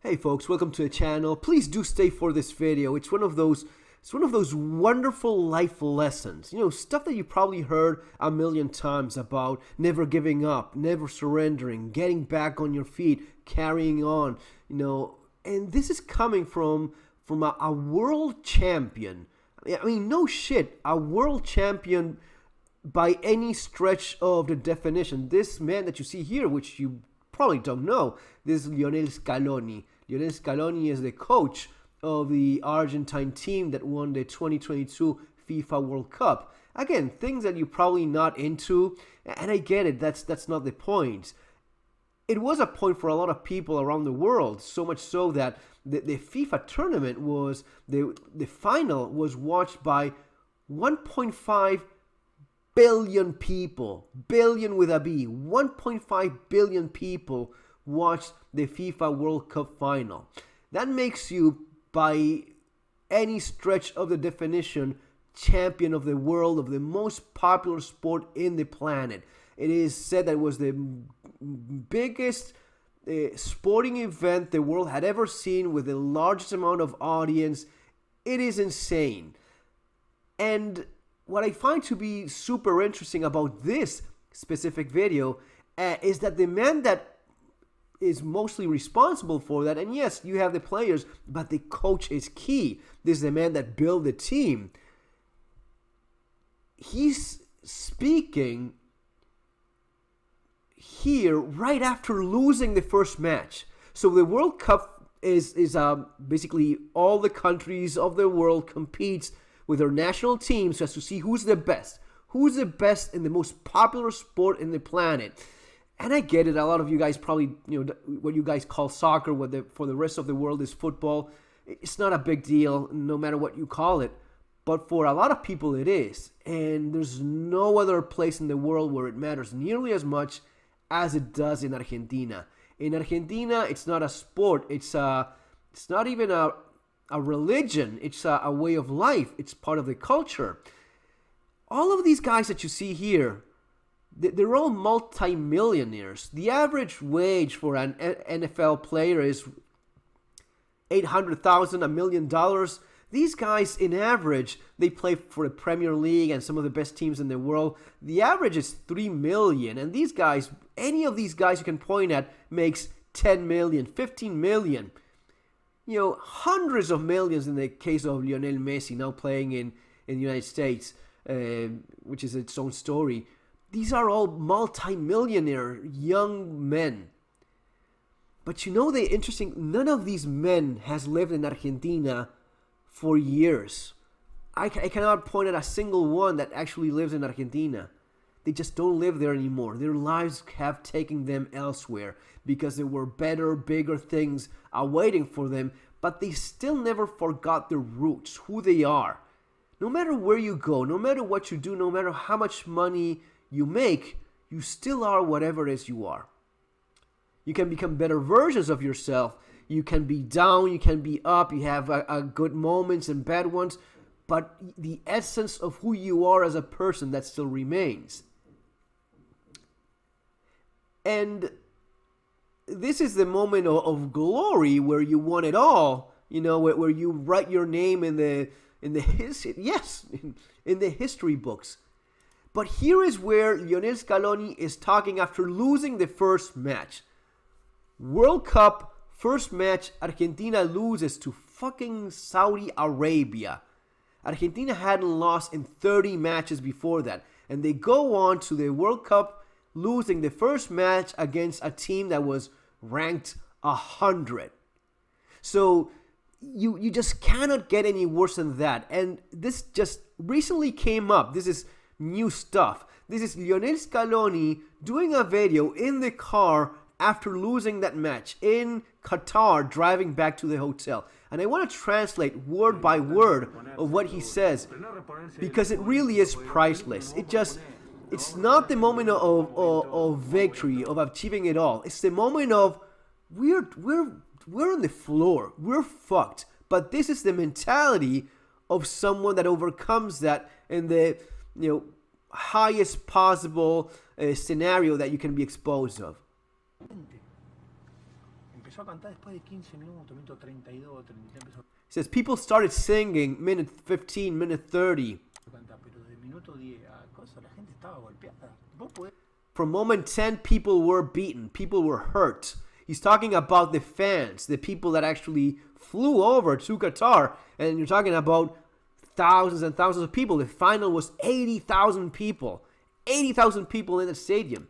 Hey folks, welcome to the channel. Please do stay for this video. It's one of those wonderful life lessons. Stuff that you probably heard a million times about never giving up, never surrendering, getting back on your feet, carrying on, and this is coming from a world champion. I mean, no shit, a world champion by any stretch of the definition. This man that you see here, which you probably don't know, this is Lionel Scaloni. Lionel Scaloni is the coach of the Argentine team that won the 2022 FIFA World Cup. Again, things that you're probably not into, and I get it, that's not the point. It was a point for a lot of people around the world, so much so that the FIFA tournament was, the final was watched by 1.5 billion people, billion with a B, 1.5 billion people watched the FIFA World Cup final. That makes you, by any stretch of the definition, champion of the world, of the most popular sport in the planet. It is said that it was the biggest sporting event the world had ever seen, with the largest amount of audience. It is insane. And what I find to be super interesting about this specific video is that the man that is mostly responsible for that, and yes, you have the players, but the coach is key. This is the man that built the team. He's speaking here right after losing the first match. So the World Cup is basically all the countries of the world competes with their national teams just to see who's the best in the most popular sport in the planet. And I get it, a lot of you guys probably, what you guys call soccer, for the rest of the world is football. It's not a big deal, no matter what you call it. But for a lot of people it is. And there's no other place in the world where it matters nearly as much as it does in Argentina. In Argentina, it's not a sport. It's not even a religion. It's a way of life. It's part of the culture. All of these guys that you see here, they're all multi-millionaires. The average wage for an NFL player is $800,000, $1 million. These guys, in average, they play for the Premier League and some of the best teams in the world. The average is $3 million. And these guys, any of these guys you can point at, makes $10 million, $15 million. Hundreds of millions in the case of Lionel Messi, now playing in the United States, which is its own story. These are all multi-millionaire young men. But the interesting, none of these men has lived in Argentina for years. I cannot point at a single one that actually lives in Argentina. They just don't live there anymore. Their lives have taken them elsewhere because there were better, bigger things awaiting for them, but they still never forgot their roots, who they are. No matter where you go, no matter what you do, no matter how much money you make, you still are whatever it is you are. You can become better versions of yourself. You can be down, you can be up, you have good moments and bad ones, but the essence of who you are as a person, that still remains. And this is the moment of glory where you won it all, where you write your name in the history books. But here is where Lionel Scaloni is talking after losing the first match. World Cup, first match, Argentina loses to fucking Saudi Arabia. Argentina hadn't lost in 30 matches before that. And they go on to the World Cup losing the first match against a team that was ranked 100. So you just cannot get any worse than that. And this just recently came up. This is new stuff. This is Lionel Scaloni doing a video in the car after losing that match in Qatar, driving back to the hotel. And I want to translate word by word of what he says, because it really is priceless. It's not the moment of victory, of achieving it all. It's the moment of we're on the floor. We're fucked. But this is the mentality of someone that overcomes that in the highest possible scenario that you can be exposed of. says people started singing minute 15, minute 30. From moment 10, people were beaten. People were hurt. He's talking about the fans, the people that actually flew over to Qatar. And you're talking about thousands and thousands of people. The final was 80,000 people. 80,000 people in the stadium.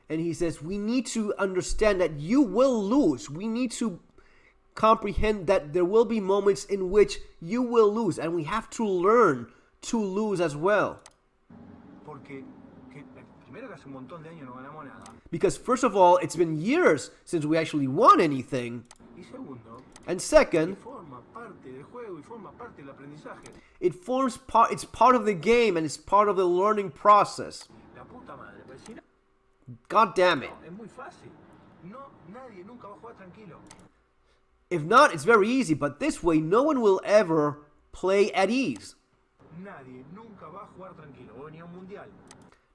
And he says, we need to understand that you will lose. We need to comprehend that there will be moments in which you will lose. And we have to learn to lose as well. Because first of all, it's been years since we actually won anything. And second, it's part of the game and it's part of the learning process. God damn it. If not, it's very easy, but this way no one will ever play at ease.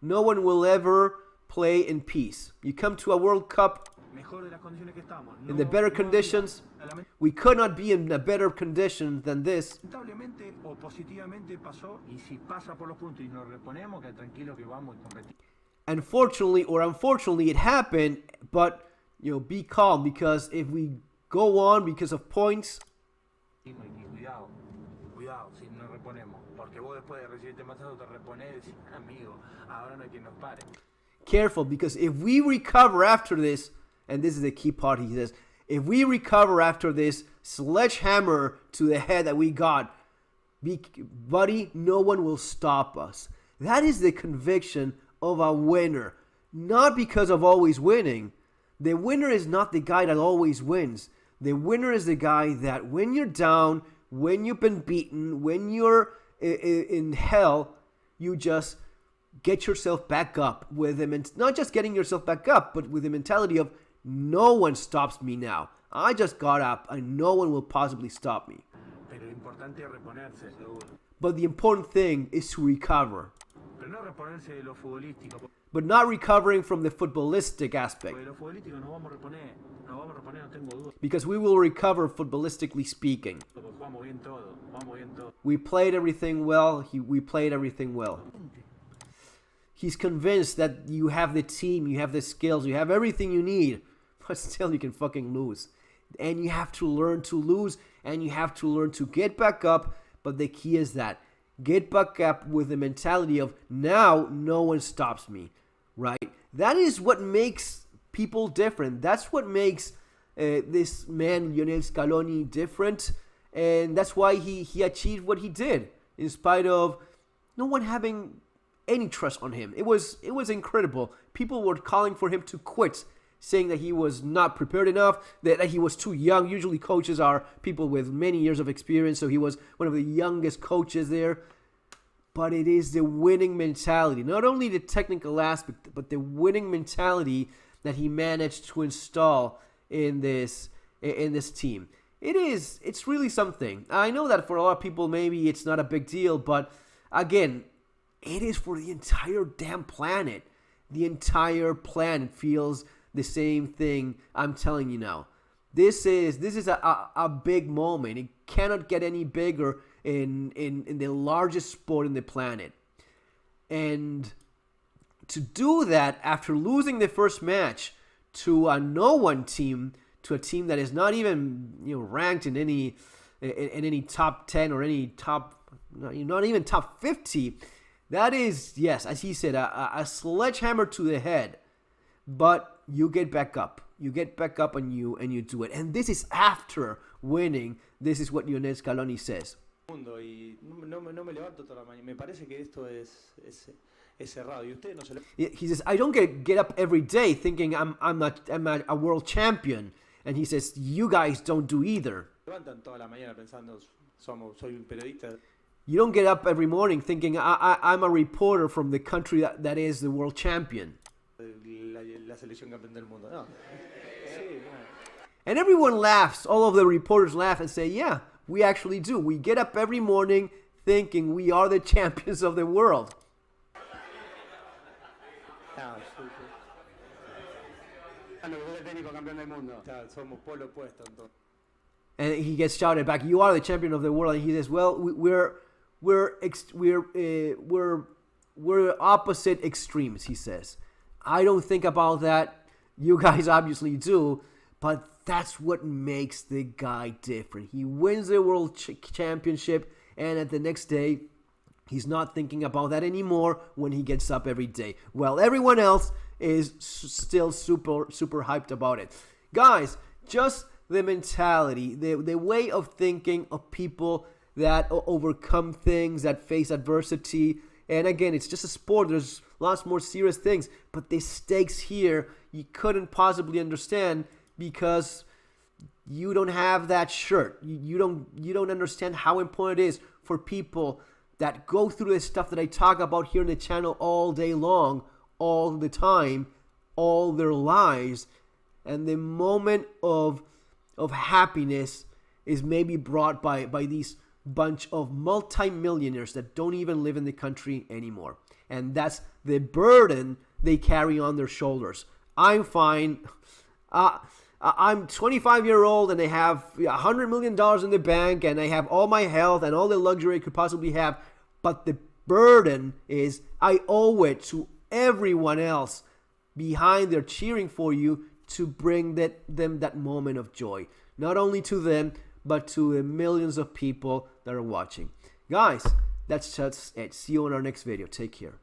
No one will ever play in peace. You come to a World Cup in the better conditions. We could not be in a better condition than this. Unfortunately or unfortunately, it happened, but be calm, because if we go on because of points, careful, because if we recover after this, and this is the key part, he says, if we recover after this sledgehammer to the head that we got, buddy, no one will stop us. That is the conviction of a winner. Not because of always winning. The winner is not the guy that always wins. The winner is the guy that when you're down, when you've been beaten, when you're in hell, you just get yourself back up with him. And not just getting yourself back up, but with the mentality of, no one stops me now. I just got up and no one will possibly stop me. But the important thing is to recover. But not recovering from the footballistic aspect. Because we will recover footballistically speaking. We played everything well. We played everything well. He's convinced that you have the team, you have the skills, you have everything you need. But still you can fucking lose. And you have to learn to lose. And you have to learn to get back up. But the key is that. Get back up with the mentality of, now no one stops me. Right? That is what makes people different. That's what makes this man, Lionel Scaloni, different. And that's why he achieved what he did. In spite of no one having any trust on him. It was incredible. People were calling for him to quit, saying that he was not prepared enough, that he was too young. Usually coaches are people with many years of experience, so he was one of the youngest coaches there. But it is the winning mentality, not only the technical aspect, but the winning mentality that he managed to install in this team. It's really something. I know that for a lot of people maybe it's not a big deal, but again, it is for the entire damn planet. The entire planet feels the same thing I'm telling you now. This is a big moment. It cannot get any bigger in the largest sport in the planet. And to do that after losing the first match to a no-one team, to a team that is not even ranked in any top 10 or any not even top 50, that is, yes, as he said, a sledgehammer to the head. But you get back up. You get back up and you do it. And this is after winning. This is what Lionel Scaloni says. He says, I don't get up every day thinking I'm a world champion. And he says, you guys don't do either. You don't get up every morning thinking I'm a reporter from the country that is the world champion. And everyone laughs. All of the reporters laugh and say, yeah, we actually do. We get up every morning thinking we are the champions of the world. And he gets shouted back, "You are the champion of the world." And he says, "Well, we're opposite extremes." He says, "I don't think about that. You guys obviously do, but that's what makes the guy different. He wins the world championship, and at the next day, he's not thinking about that anymore when he gets up every day. Well, everyone else is still super hyped about it. Guys, just the mentality, the way of thinking of people that overcome things, that face adversity. And again, it's just a sport. There's lots more serious things. But the stakes here, you couldn't possibly understand because you don't have that shirt. You don't understand how important it is for people that go through the stuff that I talk about here on the channel all day long, all the time, all their lives. And the moment of happiness is maybe brought by these bunch of multimillionaires that don't even live in the country anymore. And that's the burden they carry on their shoulders. I'm fine. I'm 25-year-old and I have $100 million in the bank and I have all my health and all the luxury I could possibly have. But the burden is I owe it to everyone else behind there cheering for you to bring them that moment of joy. Not only to them, but to the millions of people that are watching. Guys, that's just it. See you in our next video. Take care.